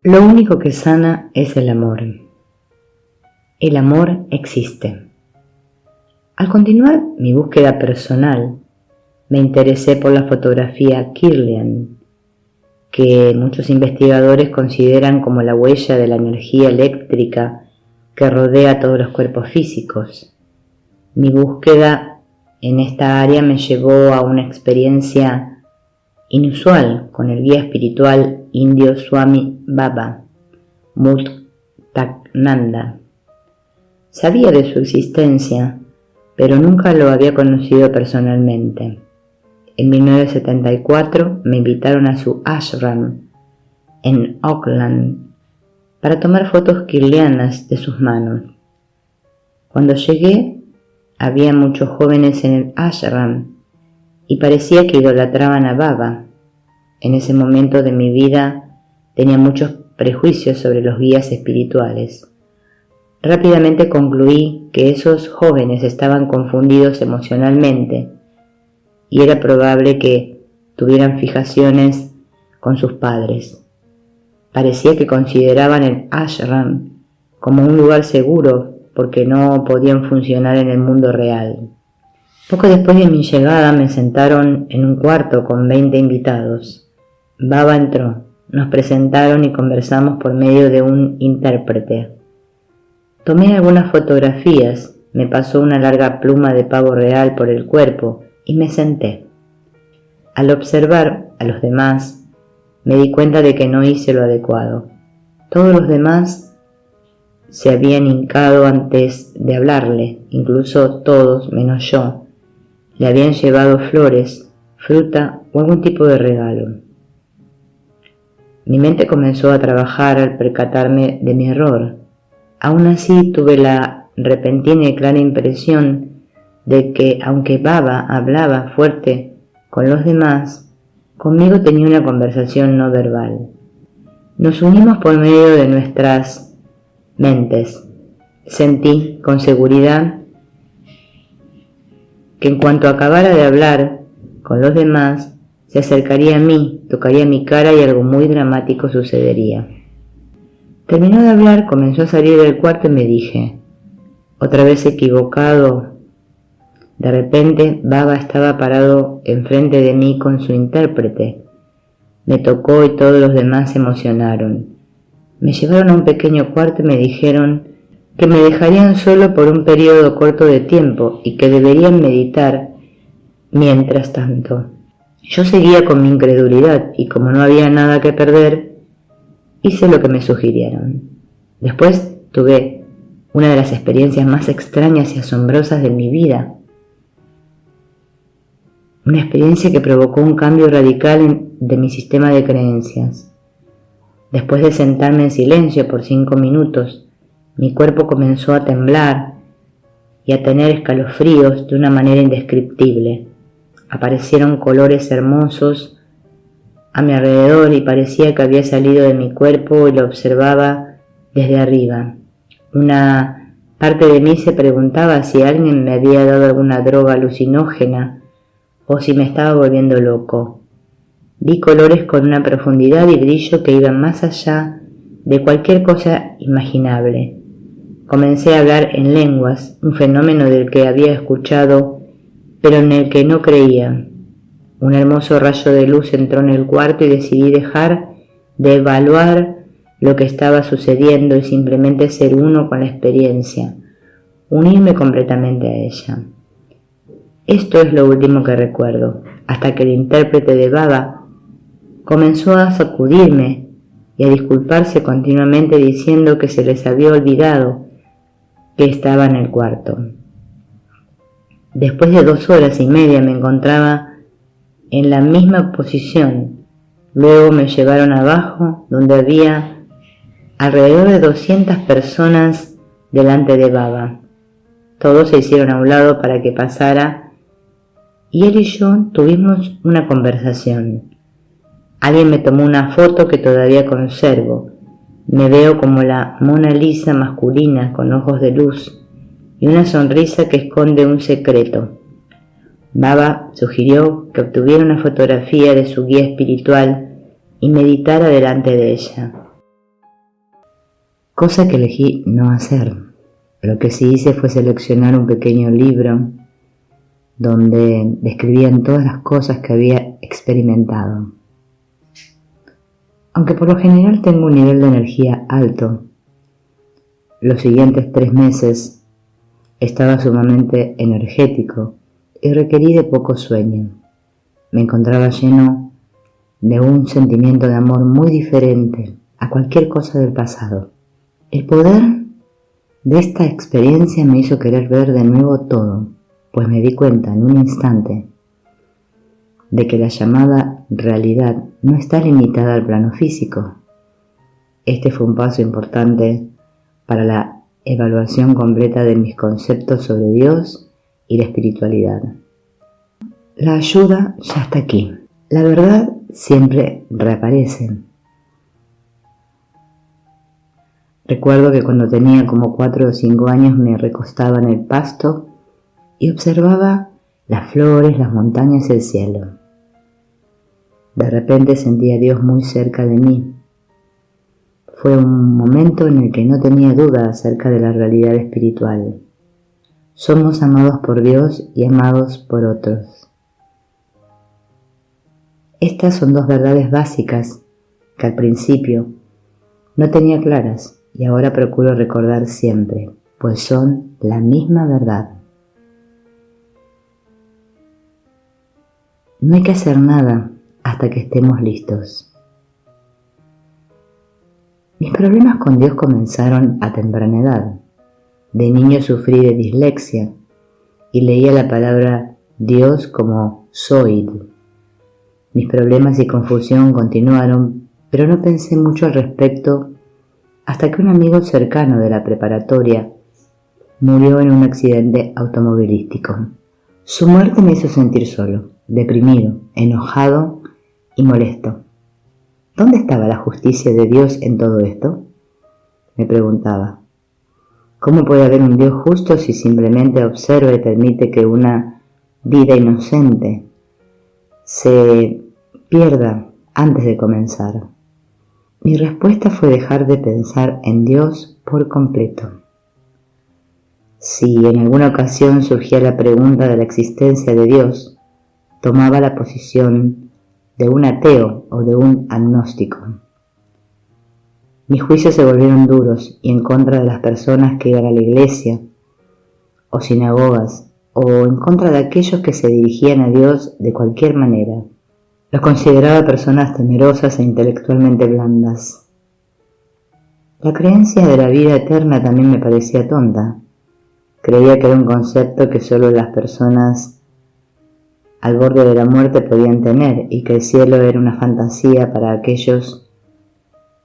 Lo único que sana es el amor. El amor existe. Al continuar mi búsqueda personal, me interesé por la fotografía Kirlian, que muchos investigadores consideran como la huella de la energía eléctrica que rodea todos los cuerpos físicos. Mi búsqueda en esta área me llevó a una experiencia inusual con el guía espiritual indio Swami Baba Muktananda. Sabía de su existencia, pero nunca lo había conocido personalmente. En 1974 me invitaron a su ashram en Auckland para tomar fotos kirlianas de sus manos. Cuando llegué, había muchos jóvenes en el ashram y parecía que idolatraban a Baba. En ese momento de mi vida tenía muchos prejuicios sobre los guías espirituales. Rápidamente concluí que esos jóvenes estaban confundidos emocionalmente y era probable que tuvieran fijaciones con sus padres. Parecía que consideraban el ashram como un lugar seguro porque no podían funcionar en el mundo real. Poco después de mi llegada me sentaron en un cuarto con 20 invitados. Baba entró, nos presentaron y conversamos por medio de un intérprete. Tomé algunas fotografías, me pasó una larga pluma de pavo real por el cuerpo y me senté. Al observar a los demás, me di cuenta de que no hice lo adecuado. Todos los demás se habían hincado antes de hablarle, incluso todos, menos yo, le habían llevado flores, fruta o algún tipo de regalo. Mi mente comenzó a trabajar al percatarme de mi error. Aún así tuve la repentina y clara impresión de que, aunque Baba hablaba fuerte con los demás, conmigo tenía una conversación no verbal. Nos unimos por medio de nuestras mentes. Sentí con seguridad que en cuanto acabara de hablar con los demás, se acercaría a mí, tocaría mi cara y algo muy dramático sucedería. Terminó de hablar, comenzó a salir del cuarto y me dije, otra vez equivocado. De repente, Baba estaba parado enfrente de mí con su intérprete. Me tocó y todos los demás se emocionaron. Me llevaron a un pequeño cuarto y me dijeron que me dejarían solo por un periodo corto de tiempo y que deberían meditar mientras tanto. Yo seguía con mi incredulidad y como no había nada que perder, hice lo que me sugirieron. Después tuve una de las experiencias más extrañas y asombrosas de mi vida. Una experiencia que provocó un cambio radical de mi sistema de creencias. Después de sentarme en silencio por 5 minutos, mi cuerpo comenzó a temblar y a tener escalofríos de una manera indescriptible. Aparecieron colores hermosos a mi alrededor y parecía que había salido de mi cuerpo y lo observaba desde arriba. Una parte de mí se preguntaba si alguien me había dado alguna droga alucinógena o si me estaba volviendo loco. Vi colores con una profundidad y brillo que iban más allá de cualquier cosa imaginable. Comencé a hablar en lenguas, un fenómeno del que había escuchado, pero en el que no creía. Un hermoso rayo de luz entró en el cuarto y decidí dejar de evaluar lo que estaba sucediendo y simplemente ser uno con la experiencia, unirme completamente a ella. Esto es lo último que recuerdo, hasta que el intérprete de Baba comenzó a sacudirme y a disculparse continuamente diciendo que se les había olvidado que estaba en el cuarto. Después de 2 horas y media me encontraba en la misma posición. Luego me llevaron abajo, donde había alrededor de 200 personas delante de Baba. Todos se hicieron a un lado para que pasara y él y yo tuvimos una conversación. Alguien me tomó una foto que todavía conservo. Me veo como la Mona Lisa masculina con ojos de luz y una sonrisa que esconde un secreto. Baba sugirió que obtuviera una fotografía de su guía espiritual y meditara delante de ella. cosa que elegí no hacer. Lo que sí hice fue seleccionar un pequeño libro donde describían todas las cosas que había experimentado. Aunque por lo general tengo un nivel de energía alto, los siguientes 3 meses estaba sumamente energético y requerí de poco sueño. Me encontraba lleno de un sentimiento de amor muy diferente a cualquier cosa del pasado. El poder de esta experiencia me hizo querer ver de nuevo todo, pues me di cuenta en un instante de que la llamada realidad no está limitada al plano físico. Este fue un paso importante para la evaluación completa de mis conceptos sobre Dios y la espiritualidad. La ayuda ya está aquí. La verdad siempre reaparece. Recuerdo que cuando tenía como 4 o 5 años me recostaba en el pasto y observaba las flores, las montañas y el cielo. De repente sentí a Dios muy cerca de mí. Fue un momento en el que no tenía duda acerca de la realidad espiritual. Somos amados por Dios y amados por otros. Estas son 2 verdades básicas que al principio no tenía claras y ahora procuro recordar siempre, pues son la misma verdad. No hay que hacer nada hasta que estemos listos. Mis problemas con Dios comenzaron a temprana edad. De niño sufrí de dislexia y leía la palabra Dios como Zoid. Mis problemas y confusión continuaron, pero no pensé mucho al respecto hasta que un amigo cercano de la preparatoria murió en un accidente automovilístico. Su muerte me hizo sentir solo, deprimido, enojado y molesto. ¿Dónde estaba la justicia de Dios en todo esto?, me preguntaba. ¿Cómo puede haber un Dios justo si simplemente observa y permite que una vida inocente se pierda antes de comenzar? Mi respuesta fue dejar de pensar en Dios por completo. Si en alguna ocasión surgía la pregunta de la existencia de Dios, tomaba la posición de un ateo o de un agnóstico. Mis juicios se volvieron duros y en contra de las personas que iban a la iglesia o sinagogas o en contra de aquellos que se dirigían a Dios de cualquier manera. Los consideraba personas temerosas e intelectualmente blandas. La creencia de la vida eterna también me parecía tonta. Creía que era un concepto que solo las personas al borde de la muerte podían tener y que el cielo era una fantasía para aquellos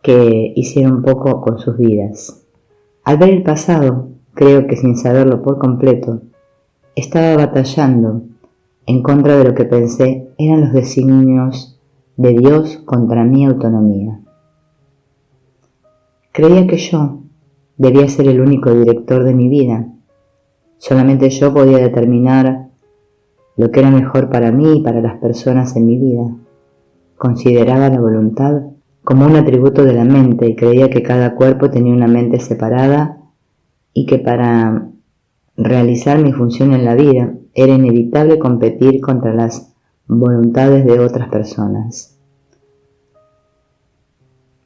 que hicieron poco con sus vidas. Al ver el pasado, creo que sin saberlo por completo, estaba batallando en contra de lo que pensé eran los designios de Dios contra mi autonomía. Creía que yo debía ser el único director de mi vida. Solamente yo podía determinar lo que era mejor para mí y para las personas en mi vida. Consideraba la voluntad como un atributo de la mente y creía que cada cuerpo tenía una mente separada y que para realizar mi función en la vida era inevitable competir contra las voluntades de otras personas.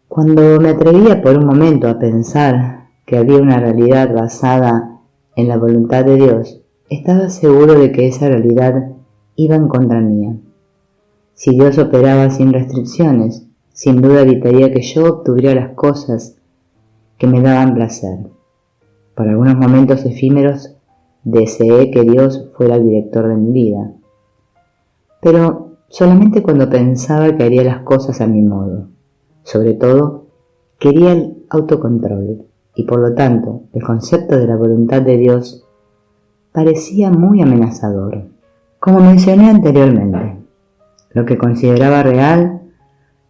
Cuando me atrevía por un momento a pensar que había una realidad basada en la voluntad de Dios, estaba seguro de que esa realidad iba en contra mía. Si Dios operaba sin restricciones, sin duda evitaría que yo obtuviera las cosas que me daban placer. Por algunos momentos efímeros deseé que Dios fuera el director de mi vida, pero solamente cuando pensaba que haría las cosas a mi modo. Sobre todo, quería el autocontrol y por lo tanto el concepto de la voluntad de Dios parecía muy amenazador. Como mencioné anteriormente, lo que consideraba real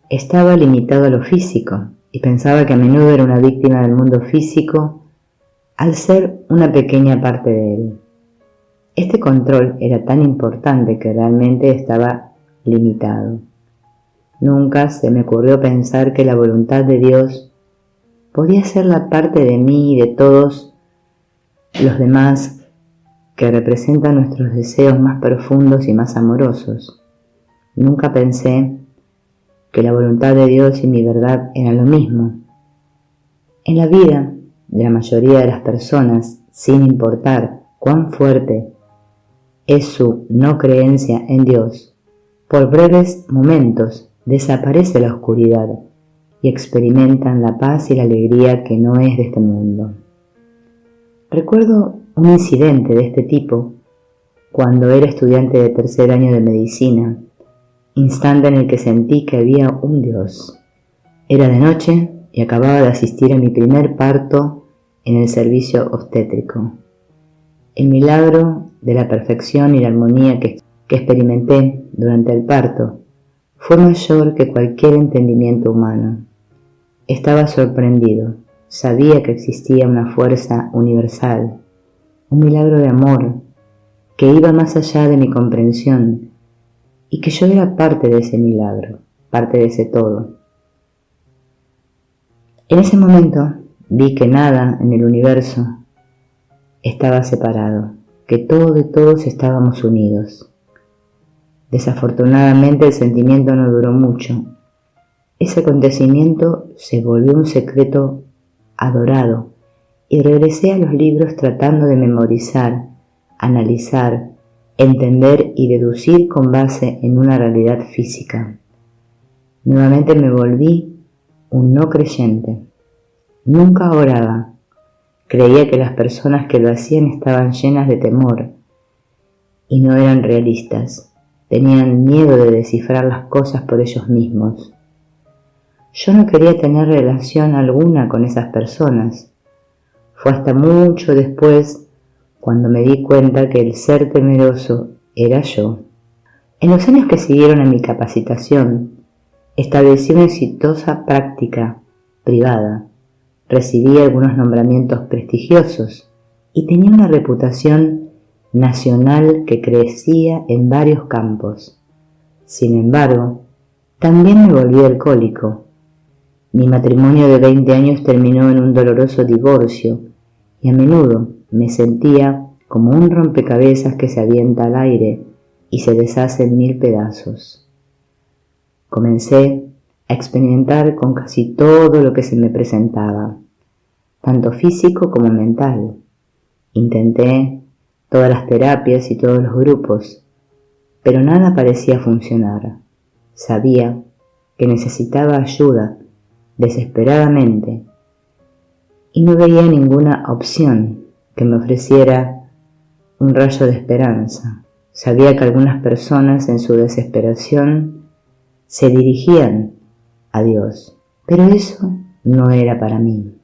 estaba limitado a lo físico y pensaba que a menudo era una víctima del mundo físico al ser una pequeña parte de él. Este control era tan importante que realmente estaba limitado. Nunca se me ocurrió pensar que la voluntad de Dios podía ser la parte de mí y de todos los demás que representan nuestros deseos más profundos y más amorosos. Nunca pensé que la voluntad de Dios y mi verdad eran lo mismo. En la vida de la mayoría de las personas, sin importar cuán fuerte es su no creencia en Dios, por breves momentos desaparece la oscuridad y experimentan la paz y la alegría que no es de este mundo. Recuerdo un incidente de este tipo cuando era estudiante de tercer año de medicina, instante en el que sentí que había un Dios. Era de noche y acababa de asistir a mi primer parto en el servicio obstétrico. El milagro de la perfección y la armonía que experimenté durante el parto fue mayor que cualquier entendimiento humano. Estaba sorprendido, sabía que existía una fuerza universal, un milagro de amor que iba más allá de mi comprensión y que yo era parte de ese milagro, parte de ese todo. En ese momento vi que nada en el universo estaba separado, que todo y todos estábamos unidos. Desafortunadamente el sentimiento no duró mucho. Ese acontecimiento se volvió un secreto adorado y regresé a los libros tratando de memorizar, analizar, entender y deducir con base en una realidad física. Nuevamente me volví un no creyente. Nunca oraba. Creía que las personas que lo hacían estaban llenas de temor y no eran realistas. Tenían miedo de descifrar las cosas por ellos mismos. Yo no quería tener relación alguna con esas personas. Fue hasta mucho después cuando me di cuenta que el ser temeroso era yo. En los años que siguieron a mi capacitación, establecí una exitosa práctica privada. Recibí algunos nombramientos prestigiosos y tenía una reputación nacional que crecía en varios campos. Sin embargo, también me volví alcohólico. Mi matrimonio de 20 años terminó en un doloroso divorcio y a menudo me sentía como un rompecabezas que se avienta al aire y se deshace en 1000 pedazos. Comencé a experimentar con casi todo lo que se me presentaba, tanto físico como mental. Intenté todas las terapias y todos los grupos, pero nada parecía funcionar. Sabía que necesitaba ayuda desesperadamente y no veía ninguna opción que me ofreciera un rayo de esperanza. Sabía que algunas personas en su desesperación se dirigían a Dios, pero eso no era para mí.